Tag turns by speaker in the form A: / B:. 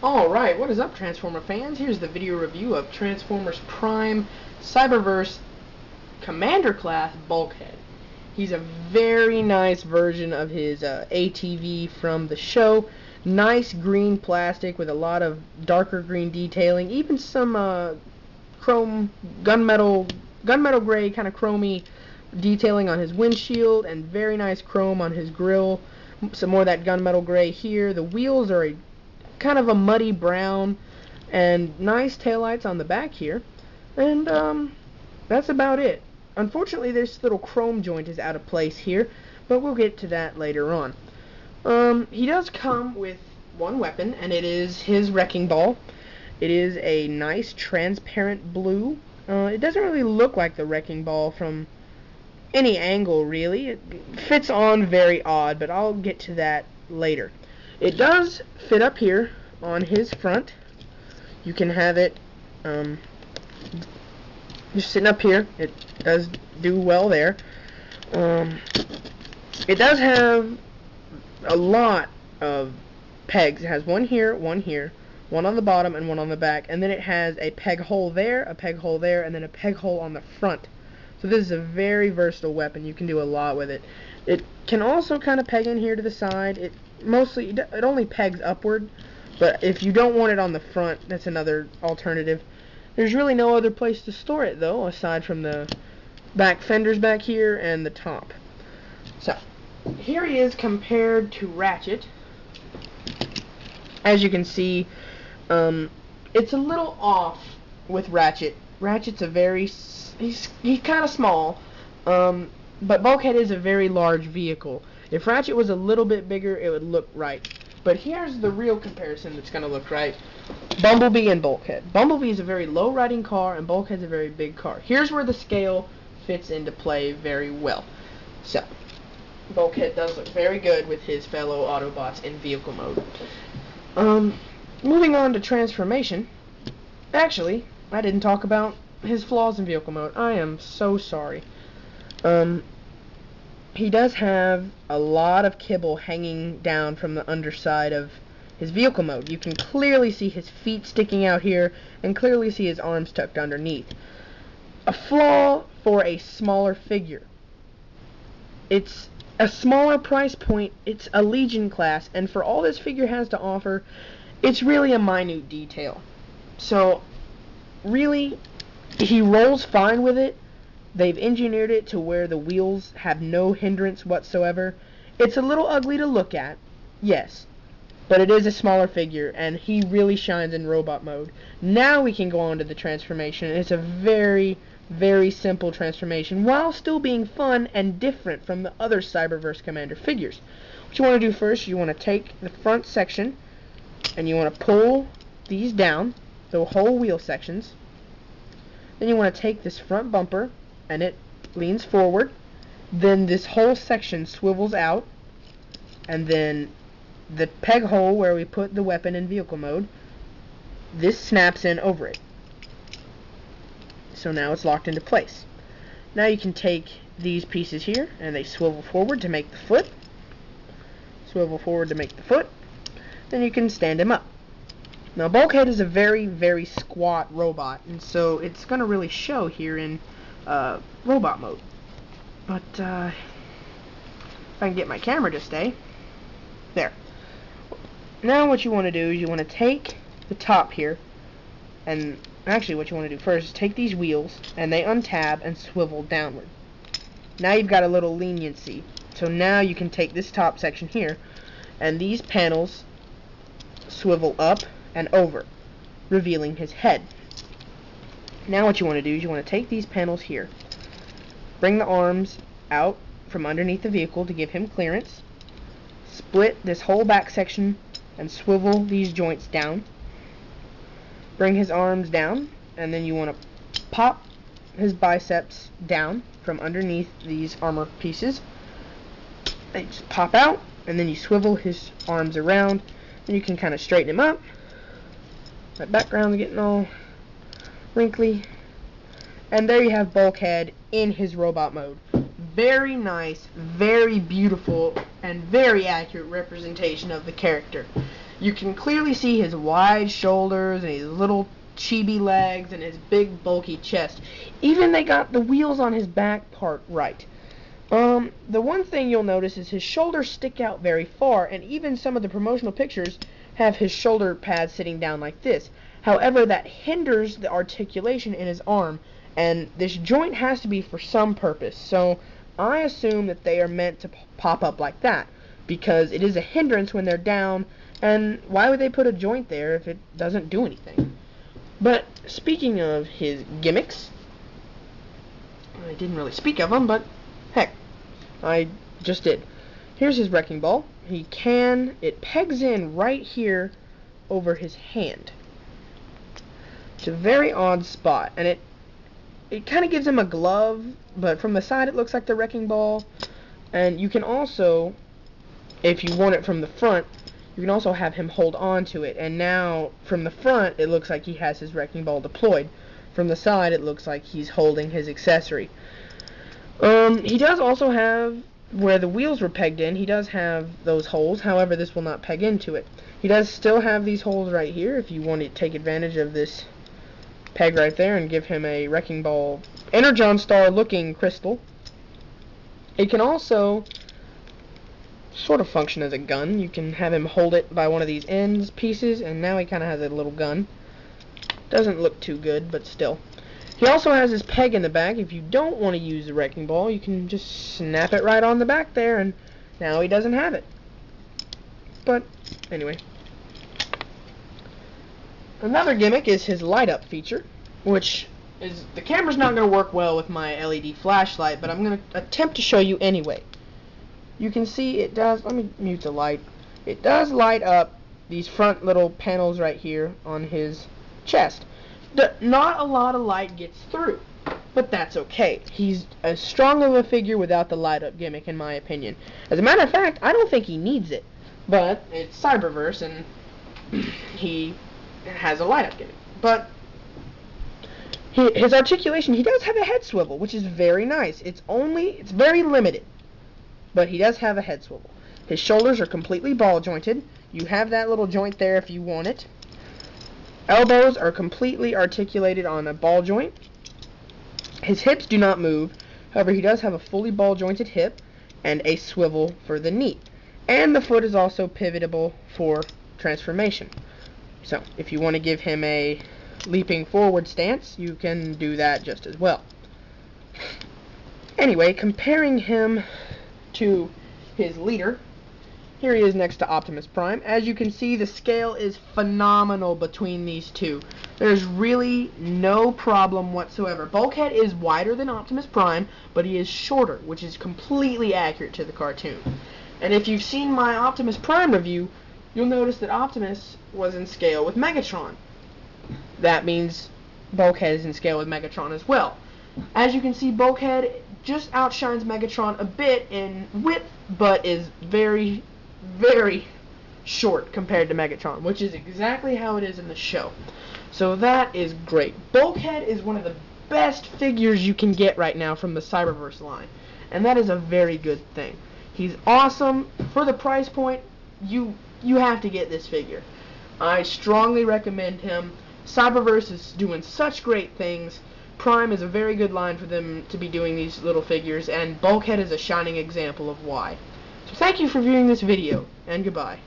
A: Alright, what is up, Transformer fans? Here's the video review of Transformers Prime Cyberverse Commander Class Bulkhead. He's a very nice version of his ATV from the show. Nice green plastic with a lot of darker green detailing, even some chrome, gunmetal gray kind of chromy detailing on his windshield, and very nice chrome on his grill. Some more of that gunmetal gray here. The wheels are a kind of a muddy brown, and nice taillights on the back here, and that's about it. Unfortunately, this little chrome joint is out of place here, but we'll get to that later on. He does come with one weapon, and it is his wrecking ball. It is a nice transparent blue. It doesn't really look like the wrecking ball from any angle, really. It fits on very odd, but I'll get to that later. It does fit up here on his front. You can have it just sitting up here. It does do well there. It does have a lot of pegs. It has one here, one on the bottom, and one on the back. And then it has a peg hole there, a peg hole there, and then a peg hole on the front. So this is a very versatile weapon. You can do a lot with it. It can also kind of peg in here to the side. It only pegs upward, but if you don't want it on the front, that's another alternative. There's really no other place to store it, though, aside from the back fenders back here and the top. So here he is compared to Ratchet. As you can see, it's a little off with Ratchet. Ratchet's he's kind of small, but Bulkhead is a very large vehicle. If Ratchet was a little bit bigger, it would look right. But here's the real comparison that's going to look right. Bumblebee and Bulkhead. Bumblebee is a very low-riding car, and Bulkhead's a very big car. Here's where the scale fits into play very well. So, Bulkhead does look very good with his fellow Autobots in vehicle mode. Moving on to transformation. Actually, I didn't talk about his flaws in vehicle mode. I am so sorry. He does have a lot of kibble hanging down from the underside of his vehicle mode. You can clearly see his feet sticking out here, and clearly see his arms tucked underneath. A flaw for a smaller figure. It's a smaller price point, it's a Legion class, and for all this figure has to offer, it's really a minute detail. So, really, he rolls fine with it. They've engineered it to where the wheels have no hindrance whatsoever. It's a little ugly to look at, yes, but it is a smaller figure, and he really shines in robot mode. Now we can go on to the transformation. It's a very, very simple transformation, while still being fun and different from the other Cyberverse Commander figures. What you want to do first, you want to take the front section, and you want to pull these down, the whole wheel sections. Then you want to take this front bumper, and it leans forward. Then this whole section swivels out, and then the peg hole where we put the weapon in vehicle mode, this snaps in over it. So now it's locked into place. Now you can take these pieces here, and they swivel forward to make the foot. Swivel forward to make the foot. Then you can stand him up. Now Bulkhead is a very, very squat robot, and so it's going to really show here in robot mode. But if I can get my camera to stay. There. Now what you want to do is you want to take the top here, and actually what you want to do first is take these wheels, and they untab and swivel downward. Now you've got a little leniency. So now you can take this top section here, and these panels swivel up and over, revealing his head. Now what you want to do is you want to take these panels here, bring the arms out from underneath the vehicle to give him clearance, split this whole back section and swivel these joints down, bring his arms down, and then you want to pop his biceps down from underneath these armor pieces. They just pop out, and then you swivel his arms around, and you can kind of straighten him up. My background's getting all wrinkly. And there you have Bulkhead in his robot mode. Very nice, very beautiful, and very accurate representation of the character. You can clearly see his wide shoulders and his little chibi legs and his big bulky chest. Even they got the wheels on his back part right. The one thing you'll notice is his shoulders stick out very far, and even some of the promotional pictures have his shoulder pads sitting down like this. However, that hinders the articulation in his arm, and this joint has to be for some purpose. So I assume that they are meant to pop up like that, because it is a hindrance when they're down, and why would they put a joint there if it doesn't do anything? But speaking of his gimmicks, I didn't really speak of them, but heck, I just did. Here's his wrecking ball. It pegs in right here over his hand. It's a very odd spot, and it kind of gives him a glove, but from the side it looks like the wrecking ball. And you can also, if you want it from the front, you can also have him hold on to it, and now from the front it looks like he has his wrecking ball deployed. From the side it looks like he's holding his accessory. He does also have, where the wheels were pegged in, he does have those holes. However, this will not peg into it. He does still have these holes right here if you want to take advantage of this peg right there and give him a wrecking ball Energon Star looking crystal. It can also sort of function as a gun. You can have him hold it by one of these ends pieces, and now he kind of has a little gun. Doesn't look too good, but still. He also has his peg in the back. If you don't want to use the wrecking ball, you can just snap it right on the back there, and now he doesn't have it. But anyway, another gimmick is his light up feature, which is, the camera's not going to work well with my LED flashlight, but I'm going to attempt to show you anyway. You can see it does, let me mute the light, it does light up these front little panels right here on his chest. Not a lot of light gets through, but that's okay. He's as strong of a figure without the light up gimmick, in my opinion. As a matter of fact, I don't think he needs it, but it's Cyberverse and he has a light up gimmick. But his articulation, he does have a head swivel, which is very nice. It's very limited, but he does have a head swivel. His shoulders are completely ball jointed. You have that little joint there if you want it. Elbows are completely articulated on a ball joint. His hips do not move. However, he does have a fully ball jointed hip and a swivel for the knee. And the foot is also pivotable for transformation. So, if you want to give him a leaping forward stance, you can do that just as well. Anyway, comparing him to his leader, here he is next to Optimus Prime. As you can see, the scale is phenomenal between these two. There's really no problem whatsoever. Bulkhead is wider than Optimus Prime, but he is shorter, which is completely accurate to the cartoon. And if you've seen my Optimus Prime review, you'll notice that Optimus was in scale with Megatron. That means Bulkhead is in scale with Megatron as well. As you can see, Bulkhead just outshines Megatron a bit in width, but is very, very short compared to Megatron, which is exactly how it is in the show. So that is great. Bulkhead is one of the best figures you can get right now from the Cyberverse line, and that is a very good thing. He's awesome. For the price point, you have to get this figure. I strongly recommend him. Cyberverse is doing such great things. Prime is a very good line for them to be doing these little figures, and Bulkhead is a shining example of why. So thank you for viewing this video, and goodbye.